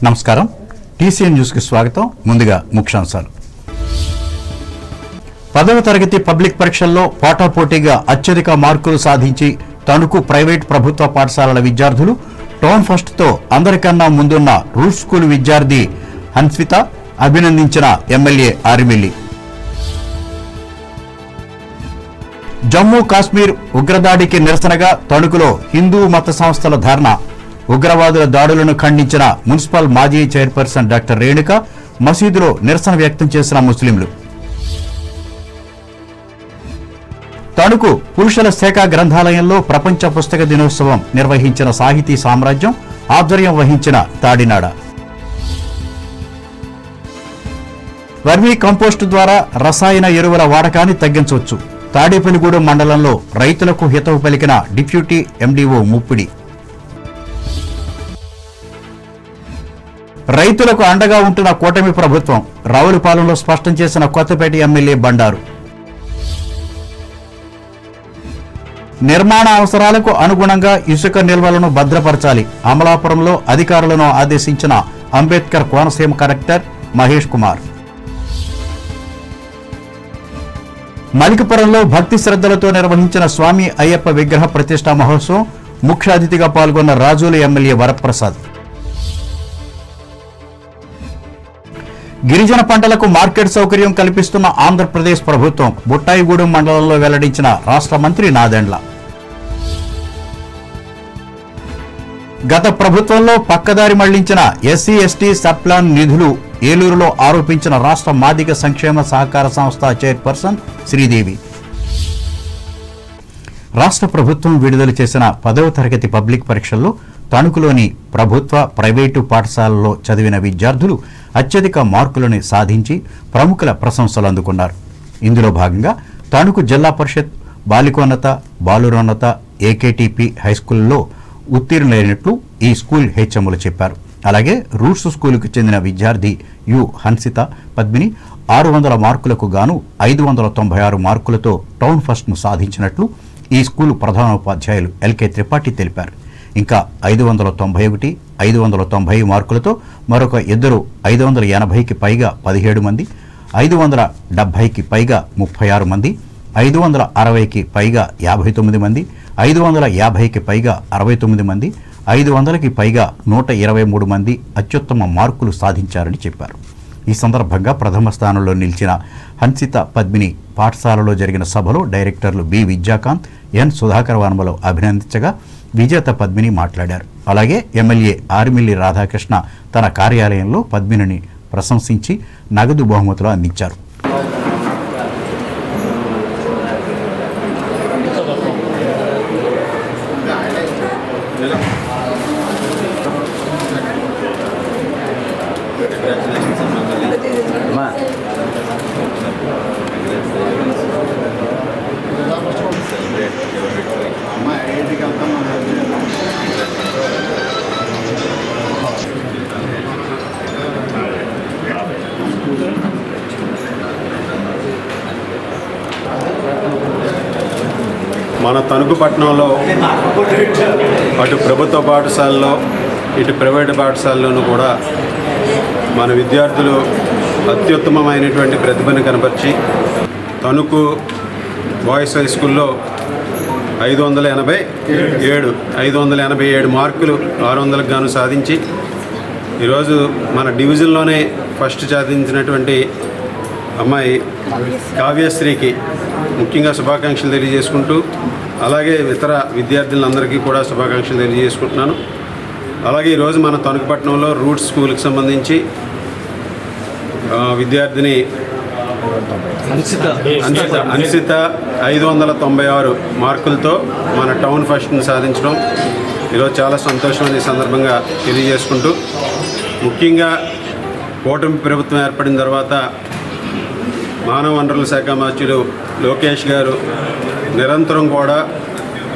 నమస్కారం TCN news కి స్వాగతం. ముందుగా ముఖ్యాంశాలు. 10వ తరగతి పబ్లిక్ పరీక్షల్లో పోటాపోటీగా అత్యధిక మార్కులు సాధించి తణుకు ప్రైవేట్ ప్రభుత్వ పాఠశాలల విద్యార్థులు టౌన్ ఫస్ట్ తో అందరికన్నా ముందున్న రూట్ స్కూల్ విద్యార్థి హన్సిత అభినందించిన ఎమ్మెల్యే ఆరిమిల్లి. జమ్మూ కాశ్మీర్ ఉగ్రదాడికి నిరసనగా తణుకులో హిందూ మత సంస్థల ధర్నా. ఉగ్రవాదుల దాడులను ఖండించిన మున్సిపల్ మాజీ చైర్పర్సన్ డాక్టర్ రేణుక, మసీదులో నిరసన వ్యక్తం చేసిన ముస్లింలు. తణుకు పురుషుల శాఖ గ్రంథాలయంలో ప్రపంచ పుస్తక దినోత్సవం నిర్వహించిన సాహితీ సామ్రాజ్యం ఆధ్వర్యం వహించిన తాడినాడ. వర్మీ కంపోస్టు ద్వారా రసాయన ఎరువుల వాడకాన్ని తగ్గించవచ్చు. తాడేపల్లిగూడెం మండలంలో రైతులకు హితవు పలికిన డిప్యూటీ ఎండీఓ ముప్పిడి. రైతులకు అండగా ఉంటున్న కూటమి ప్రభుత్వం రావులపాలెంలో స్పష్టం చేసిన కొత్తపేట ఎమ్మెల్యే బండారు. నిర్మాణ అవసరాలకు అనుగుణంగా ఇసుక నిల్వలను భద్రపరచాలి. అమలాపురంలో అధికారులను ఆదేశించిన అంబేద్కర్ కోనసీమ కలెక్టర్ మహేష్ కుమార్. మలికిపురంలో భక్తి శ్రద్ధలతో నిర్వహించిన స్వామి అయ్యప్ప విగ్రహ ప్రతిష్ఠా మహోత్సవం ముఖ్య అతిథిగా పాల్గొన్న రాజోలు ఎమ్మెల్యే వరప్రసాద్. గిరిజన పంటలకు మార్కెట్ సౌకర్యం కల్పిస్తున్న ఆంధ్రప్రదేశ్ ప్రభుత్వం బుట్టాయిగూడెం మండలంలో వెల్లడించిన రాష్ట్ర మంత్రి నాదెండ్ల. గత ప్రభుత్వంలో పక్కదారి మళ్లించిన ఎస్సీ ఎస్టీ సబ్ ప్లాన్ నిధులు ఏలూరులో ఆరోపించిన రాష్ట్ర మాదిగ సంక్షేమ సహకార సంస్థ చైర్పర్సన్ శ్రీదేవి. రాష్ట్ర ప్రభుత్వం విడుదల చేసిన 10వ తరగతి పబ్లిక్ పరీక్షల్లో తణుకులోని ప్రభుత్వ ప్రైవేటు పాఠశాలల్లో చదివిన విద్యార్థులు అత్యధిక మార్కులను సాధించి ప్రముఖుల ప్రశంసలు అందుకున్నారు. ఇందులో భాగంగా తణుకు జిల్లా పరిషత్ బాలికోన్నత బాలురోన్నత ఏకేటీపీ హైస్కూల్లో ఉత్తీర్ణులైనట్లు ఈ స్కూల్ హెచ్ఎంలు చెప్పారు. అలాగే రూట్స్ స్కూలుకు చెందిన విద్యార్థి యు హన్సిత పద్మిని 600 మార్కులకు గాను 596 మార్కులతో టౌన్ ఫస్ట్ను సాధించినట్లు ఈ స్కూలు ప్రధానోపాధ్యాయులు ఎల్కే త్రిపాఠి తెలిపారు. ఇంకా 591, 590 మార్కులతో మరొక ఇద్దరు 580కి పైగా 17 మంది, 570కి పైగా 36 మంది, 560కి పైగా 59 మంది, 550కి పైగా 69 మంది, 500కి పైగా 123 మంది అత్యుత్తమ మార్కులు సాధించారని చెప్పారు. ఈ సందర్భంగా ప్రథమ స్థానంలో నిలిచిన హన్సిత పద్మిని పాఠశాలలో జరిగిన సభలో డైరెక్టర్లు బి విద్యాకాంత్, ఎన్ సుధాకర్ వర్మలో అభినందించగా విజేత పద్మిని మాట్లాడారు. అలాగే ఎమ్మెల్యే ఆరిమిల్లి రాధాకృష్ణ తన కార్యాలయంలో పద్మినిని ప్రశంసించి నగదు బహుమతులు అందించారు. మన తణుకు పట్టణంలో అటు ప్రభుత్వ పాఠశాలలో ఇటు ప్రైవేటు పాఠశాలలోనూ కూడా మన విద్యార్థులు అత్యుత్తమమైనటువంటి ప్రతిభను కనపరిచి తణుకు బాయ్స్ హై స్కూల్లో 587 మార్కులు 600కు గాను సాధించి ఈరోజు మన డివిజన్లోనే ఫస్ట్ సాధించినటువంటి అమ్మాయి కావ్యశ్రీకి ముఖ్యంగా శుభాకాంక్షలు తెలియజేసుకుంటూ అలాగే ఇతర విద్యార్థులందరికీ కూడా శుభాకాంక్షలు తెలియజేసుకుంటున్నాను. అలాగే ఈరోజు మన తణుకుపట్నంలో రూట్స్ స్కూల్కి సంబంధించి విద్యార్థిని హన్సిత 596 మార్కులతో మన టౌన్ ఫస్ట్ని సాధించడం ఈరోజు చాలా సంతోషం ఈ సందర్భంగా తెలియజేసుకుంటూ ముఖ్యంగా కూటమి ప్రభుత్వం ఏర్పడిన తర్వాత మానవ వనరుల శాఖ మంత్రులు లోకేష్ గారు నిరంతరం కూడా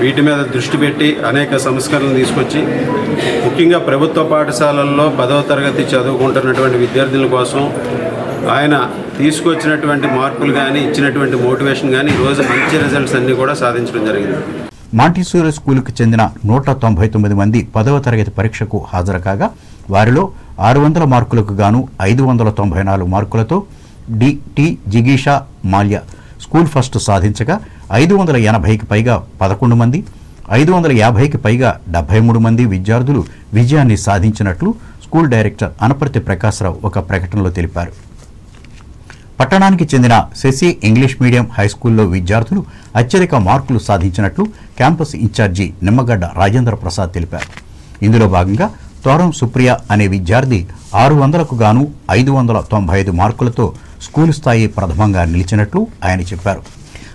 వీటి మీద దృష్టి పెట్టి అనేక సంస్కరణలు తీసుకొచ్చి ముఖ్యంగా ప్రభుత్వ పాఠశాలల్లో 10వ తరగతి చదువుకుంటున్నటువంటి విద్యార్థుల కోసం ఆయన తీసుకొచ్చినటువంటి మార్పులు కానీ ఇచ్చినటువంటి మోటివేషన్ కానీ ఈరోజు మంచి రిజల్ట్స్ అన్నీ కూడా సాధించడం జరిగింది. మాంటిసోరీ స్కూలుకు చెందిన 199 మంది 10వ తరగతి పరీక్షకు హాజరు కాగా వారిలో 600 మార్కులకు గాను 594 మార్కులతో టి జిగీషా మాల్యా స్కూల్ ఫస్ట్ సాధించగా 580కి పైగా 11 మంది, 550కి పైగా 73 మంది విద్యార్థులు విజయాన్ని సాధించినట్లు స్కూల్ డైరెక్టర్ అనపర్తి ప్రకాశ్రావు ఒక ప్రకటనలో తెలిపారు. పట్టణానికి చెందిన శశి ఇంగ్లీష్ మీడియం హైస్కూల్లో విద్యార్థులు అత్యధిక మార్కులు సాధించినట్లు క్యాంపస్ ఇన్ఛార్జి నిమ్మగడ్డ రాజేంద్ర ప్రసాద్ తెలిపారు. ఇందులో భాగంగా తోరం సుప్రియ అనే విద్యార్థి 600కు గాను 595 మార్కులతో స్కూల్ స్థాయి ప్రథమంగా నిలిచినట్లు ఆయన చెప్పారు.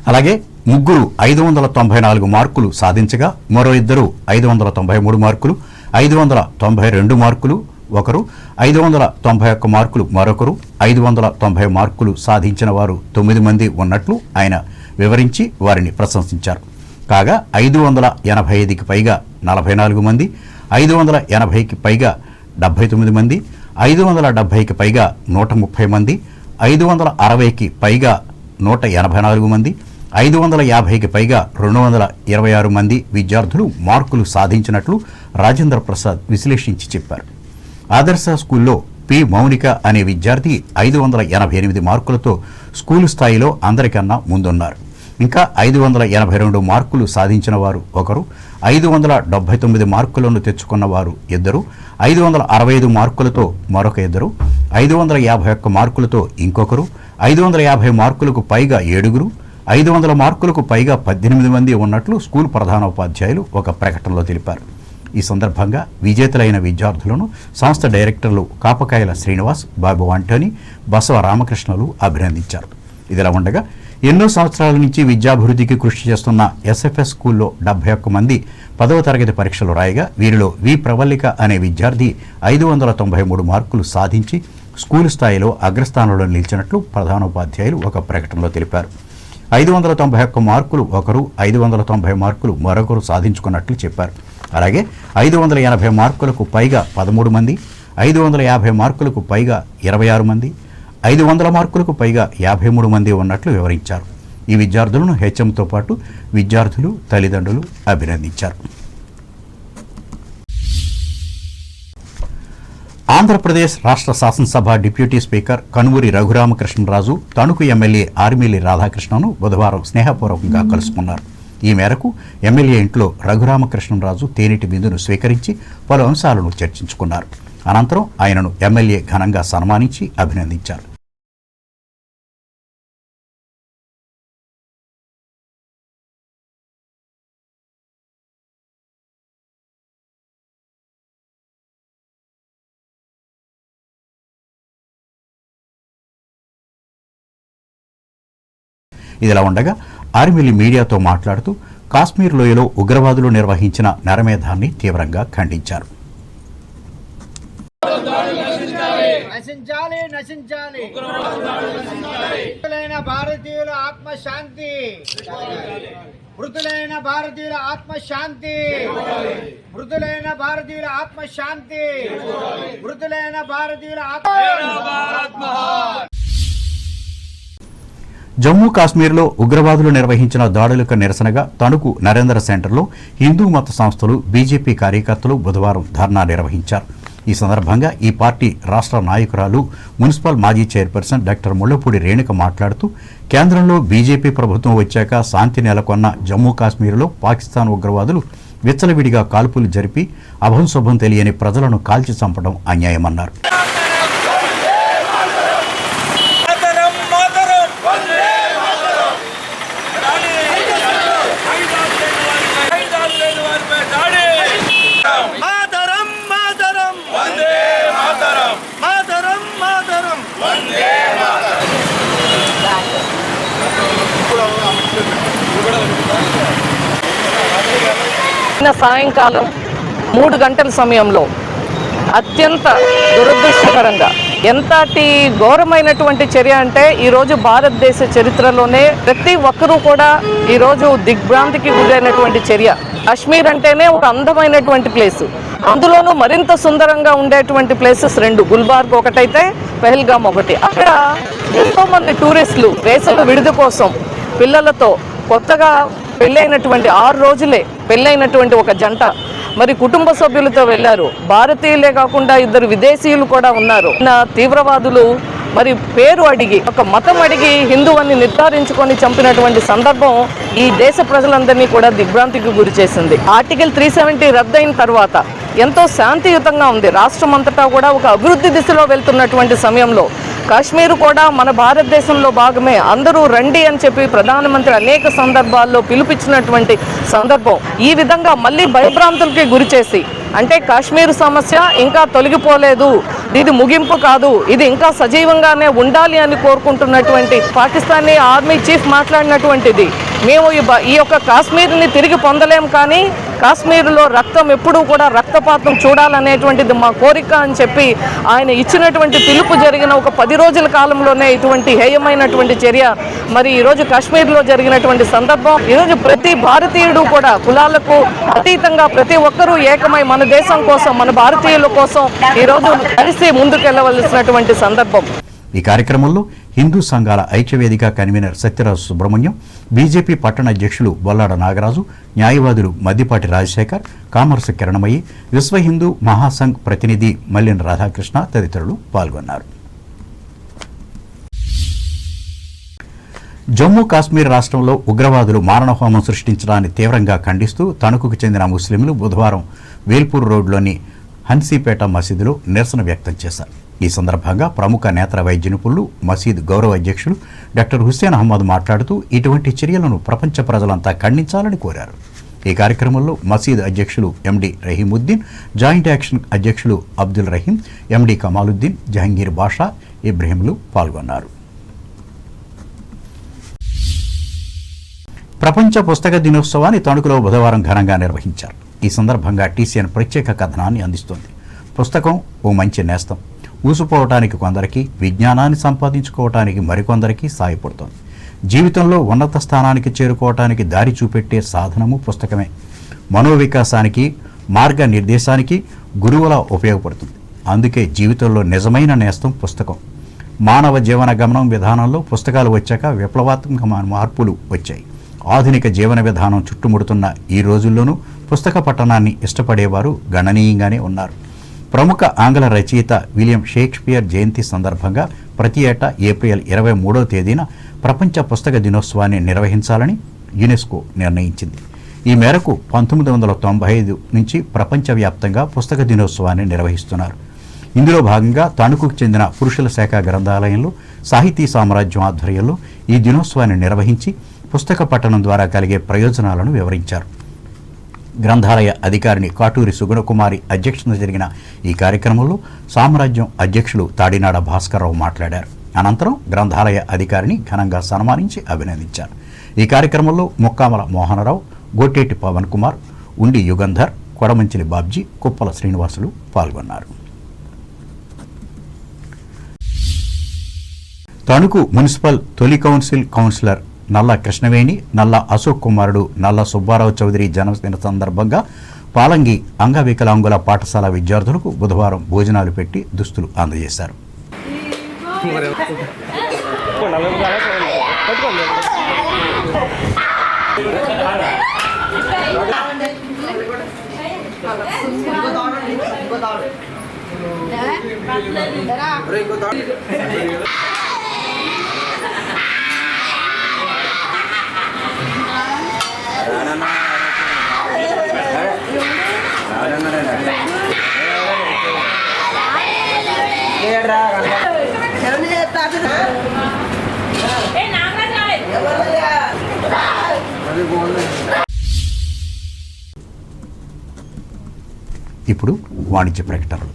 అలాగే ముగ్గురు 594 మార్కులు సాధించగా మరో ఇద్దరు 593 మార్కులు, 592 మార్కులు ఒకరు, 591 మార్కులు మరొకరు, 590 మార్కులు సాధించిన వారు 9 మంది ఉన్నట్లు ఆయన వివరించి వారిని ప్రశంసించారు. కాగా 585కి పైగా 44 మంది, 580కి పైగా 79 మంది, 570కి పైగా 130 మంది, 560కి పైగా 184 మంది, 550కి పైగా 226 మంది విద్యార్థులు మార్కులు సాధించినట్లు రాజేంద్ర ప్రసాద్ విశ్లేషించి చెప్పారు. ఆదర్శ స్కూల్లో పి మౌనిక అనే విద్యార్థి 588 మార్కులతో స్కూలు స్థాయిలో అందరికన్నా ముందున్నారు. ఇంకా 582 మార్కులు సాధించిన వారు ఒకరు, 579 మార్కులను తెచ్చుకున్న వారు ఇద్దరు, 565 మార్కులతో మరొక ఇద్దరు, 551 మార్కులతో ఇంకొకరు, 550 మార్కులకు పైగా 7గురు, 500 మార్కులకు పైగా 18 మంది ఉన్నట్లు స్కూల్ ప్రధానోపాధ్యాయులు ఒక ప్రకటనలో తెలిపారు. ఈ సందర్భంగా విజేతలైన విద్యార్థులను సంస్థ డైరెక్టర్లు కాపకాయల శ్రీనివాస్, బాబు ఆంటోనీ, బసవ రామకృష్ణలు అభినందించారు. ఇదిలా ఉండగా ఎన్నో సంవత్సరాల నుంచి విద్యాభివృద్ధికి కృషి చేస్తున్న ఎస్ఎఫ్ఎస్ స్కూల్లో 71 మంది 10వ తరగతి పరీక్షలు రాయగా వీరిలో వి ప్రవల్లిక అనే విద్యార్థి 593 మార్కులు సాధించి స్కూల్ స్థాయిలో అగ్రస్థానంలో నిలిచినట్లు ప్రధానోపాధ్యాయులు ఒక ప్రకటనలో తెలిపారు. 591 మార్కులు ఒకరు, 590 మార్కులు మరొకరు సాధించుకున్నట్లు చెప్పారు. అలాగే 580 మార్కులకు పైగా 13 మంది, 550 మార్కులకు పైగా 26 మంది, 500 మార్కులకు పైగా 53 మంది ఉన్నట్లు వివరించారు. ఈ విద్యార్థులను హెచ్ఎంతో పాటు విద్యార్థులు, తల్లిదండ్రులు అభినందించారు. ఆంధ్రప్రదేశ్ రాష్ట్ర శాసనసభ deputy speaker Kanumuri Raghuramakrishnaraju Tanuku MLA Arimilli రాధాకృష్ణను బుధవారం స్నేహపూర్వకంగా కలుసుకున్నారు. ఈ మేరకు ఎమ్మెల్యే ఇంట్లో రఘురామకృష్ణరాజు తేనెటి విందును స్వీకరించి పలు అంశాలను చర్చించుకున్నారు. అనంతరం ఆయనను ఎమ్మెల్యే ఘనంగా సన్మానించి అభినందించారు. ఇదిలా ఉండగా ఆర్మిల్లి మీడియాతో మాట్లాడుతూ కాశ్మీర్ లోయలో ఉగ్రవాదులు నిర్వహించిన నరమేధాన్ని తీవ్రంగా ఖండించారు. నశించాలి నశించాలి మృతులైన భారతీయుల ఆత్మశాంతి, మృతులైన భారతీయుల ఆత్మశాంతి, మృతులైన భారతీయుల ఆత్మశాంతి, మృతులైన భారతీయుల ఆత్మ. జమ్మూ కాశ్మీర్లో ఉగ్రవాదులు నిర్వహించిన దాడులకు నిరసనగా తణుకు నరేంద్ర సెంటర్లో హిందూ మత సంస్థలు, బీజేపీ కార్యకర్తలు బుధవారం ధర్నా నిర్వహించారు. ఈ సందర్భంగా ఈ పార్టీ రాష్ట్ర నాయకురాలు, మున్సిపల్ మాజీ చైర్పర్సన్ డాక్టర్ ముళ్లపూడి రేణుక మాట్లాడుతూ కేంద్రంలో బీజేపీ ప్రభుత్వం వచ్చాక శాంతి నెలకొన్న జమ్మూ కాశ్మీర్లో పాకిస్తాన్ ఉగ్రవాదులు విచ్చలవిడిగా కాల్పులు జరిపి అభంశుభం తెలియని ప్రజలను కాల్చి చంపడం అన్యాయమన్నారు. సాయంకాలం 3 గంటల సమయంలో అత్యంత దురదృష్టకరంగా ఎంతటి ఘోరమైనటువంటి చర్య అంటే ఈరోజు భారతదేశ చరిత్రలోనే ప్రతి ఒక్కరూ కూడా ఈరోజు దిగ్భ్రాంతికి గురైనటువంటి చర్య. కాశ్మీర్ అంటేనే ఒక అందమైనటువంటి ప్లేసు, అందులోనూ మరింత సుందరంగా ఉండేటువంటి ప్లేసెస్ 2, గుల్బార్గ్ ఒకటైతే పెహల్గాం ఒకటి. అక్కడ ఎంతోమంది టూరిస్టులు వేసవి విడిది కోసం పిల్లలతో కొత్తగా పెళ్ళైనటువంటి 6 రోజులే పెళ్ళైనటువంటి ఒక జంట మరి కుటుంబ సభ్యులతో వెళ్ళారు. భారతీయులే కాకుండా 2 విదేశీయులు కూడా ఉన్నారు. తీవ్రవాదులు మరి పేరు అడిగి, ఒక మతం అడిగి హిందువుని నిర్ధారించుకొని చంపినటువంటి సందర్భం ఈ దేశ ప్రజలందరినీ కూడా దిగ్భ్రాంతికి గురి చేసింది. ఆర్టికల్ 370 రద్దయిన తర్వాత ఎంతో శాంతియుతంగా ఉంది. రాష్ట్రం అంతటా కూడా ఒక అభివృద్ధి దిశలో వెళ్తున్నటువంటి సమయంలో కాశ్మీర్ కూడా మన భారతదేశంలో భాగమే, అందరూ రండి అని చెప్పి ప్రధానమంత్రి అనేక సందర్భాల్లో పిలుపిచ్చినటువంటి సందర్భం ఈ విధంగా మళ్ళీ భయభ్రాంతులకి గురి చేసి, అంటే కాశ్మీర్ సమస్య ఇంకా తొలగిపోలేదు, ఇది ముగింపు కాదు, ఇది ఇంకా సజీవంగానే ఉండాలి అని కోరుకుంటున్నటువంటి పాకిస్తానీ ఆర్మీ చీఫ్ మాట్లాడినటువంటిది. మేము ఈ యొక్క కాశ్మీర్ని తిరిగి పొందలేం, కానీ కాశ్మీర్లో రక్తం ఎప్పుడూ కూడా రక్తపాతం చూడాలనేటువంటిది మా కోరిక అని చెప్పి ఆయన ఇచ్చినటువంటి పిలుపు జరిగిన ఒక 10 రోజుల కాలంలోనే ఇటువంటి హేయమైనటువంటి చర్య మరి ఈరోజు కాశ్మీర్లో జరిగినటువంటి సందర్భం. ఈరోజు ప్రతి భారతీయుడు కూడా కులాలకు అతీతంగా ప్రతి ఒక్కరూ ఏకమై మన దేశం కోసం, మన భారతీయుల కోసం ఈరోజు కలిసి ముందుకెళ్లవలసినటువంటి సందర్భం. ఈ కార్యక్రమంలో హిందూ సంఘాల ఐక్యవేదిక కన్వీనర్ సత్యరాజు సుబ్రహ్మణ్యం, బీజేపీ పట్టణ అధ్యక్షులు బొల్లాడ నాగరాజు, న్యాయవాదులు మద్దిపాటి రాజశేఖర్, కామర్సు కిరణమయ్యి, విశ్వ హిందూ మహాసంఘ్ ప్రతినిధి మల్లిన రాధాకృష్ణ తదితరులు పాల్గొన్నారు. జమ్మూ కాశ్మీర్ రాష్ట్రంలో ఉగ్రవాదులు మారణహోమం సృష్టించడాన్ని తీవ్రంగా ఖండిస్తూ తణుకుకు చెందిన ముస్లింలు బుధవారం వేల్పూర్ రోడ్లోని హన్సీపేట మసీదులో నిరసన వ్యక్తం చేశారు. ఈ సందర్భంగా ప్రముఖ నేత్ర వైద్య నిపుణులు, మసీద్ గౌరవ అధ్యక్షులు డాక్టర్ హుస్సేన్ అహ్మద్ మాట్లాడుతూ ఇటువంటి చర్యలను ప్రపంచ ప్రజలంతా ఖండించాలని కోరారు. ఈ కార్యక్రమంలో మసీద్ అధ్యక్షులు ఎండి రహీముద్దీన్, జాయింట్ యాక్షన్ అధ్యక్షులు అబ్దుల్ రహీం, ఎండి కమాలుద్దీన్, జహంగీర్ బాషా, ఇబ్రహీంలు పాల్గొన్నారు. ప్రపంచ పుస్తక దినోత్సవాన్ని తణుకులో బుధవారం ఘనంగా నిర్వహించారు. ఈ సందర్భంగా టీసీఎన్ ప్రత్యేక కథనాన్ని అందిస్తోంది. పుస్తకం ఓ మంచి నేస్తం. ఊసిపోవటానికి కొందరికి, విజ్ఞానాన్ని సంపాదించుకోవటానికి మరికొందరికి సాయపడుతోంది. జీవితంలో ఉన్నత స్థానానికి చేరుకోవటానికి దారి చూపెట్టే సాధనము పుస్తకమే. మనోవికాసానికి, మార్గనిర్దేశానికి గురువులా ఉపయోగపడుతుంది. అందుకే జీవితంలో నిజమైన నేస్తం పుస్తకం. మానవ జీవన గమనం విధానంలో పుస్తకాలు వచ్చాక విప్లవాత్మక మార్పులు వచ్చాయి. ఆధునిక జీవన విధానం చుట్టుముడుతున్న ఈ రోజుల్లోనూ పుస్తక పఠనాన్ని ఇష్టపడేవారు గణనీయంగానే ఉన్నారు. ప్రముఖ ఆంగ్ల రచయిత విలియం షేక్స్పియర్ జయంతి సందర్భంగా ప్రతి ఏటా ఏప్రిల్ 23వ తేదీన ప్రపంచ పుస్తక దినోత్సవాన్ని నిర్వహించాలని యునెస్కో నిర్ణయించింది. ఈ మేరకు 1995 నుంచి ప్రపంచవ్యాప్తంగా పుస్తక దినోత్సవాన్ని నిర్వహిస్తున్నారు. ఇందులో భాగంగా తణుకుకు చెందిన పురుషుల శాఖ గ్రంథాలయంలో సాహితీ సామ్రాజ్యం ఆధ్వర్యంలో ఈ దినోత్సవాన్ని నిర్వహించి పుస్తక పఠనం ద్వారా కలిగే ప్రయోజనాలను వివరించారు. గ్రంథాలయ అధికారిని కాటూరి సుగుణకుమారి అధ్యక్షతన జరిగిన ఈ కార్యక్రమంలో సామ్రాజ్యం అధ్యక్షులు తాడినాడ భాస్కర్రావు మాట్లాడారు. అనంతరం గ్రంథాలయ అధికారిని ఘనంగా సన్మానించి అభినందించారు. ఈ కార్యక్రమంలో ముక్కామల మోహనరావు, గోటేటి పవన్ కుమార్, ఉండి యుగంధర్, కొడమంచిలి బాబ్జీ, కుప్పల శ్రీనివాసులు పాల్గొన్నారు. తణుకు మున్సిపల్ తొలి కౌన్సిలర్ నల్ల కృష్ణవేణి, నల్ల అశోక్ కుమారుడు నల్ల సుబ్బారావు చౌదరి జన్మదిన సందర్భంగా పాలంగి అంగవికలాంగుల పాఠశాల విద్యార్థులకు బుధవారం భోజనాలు పెట్టి దుస్తులు అందజేశారు. ఇప్పుడు వాణిజ్య ప్రకటనలు.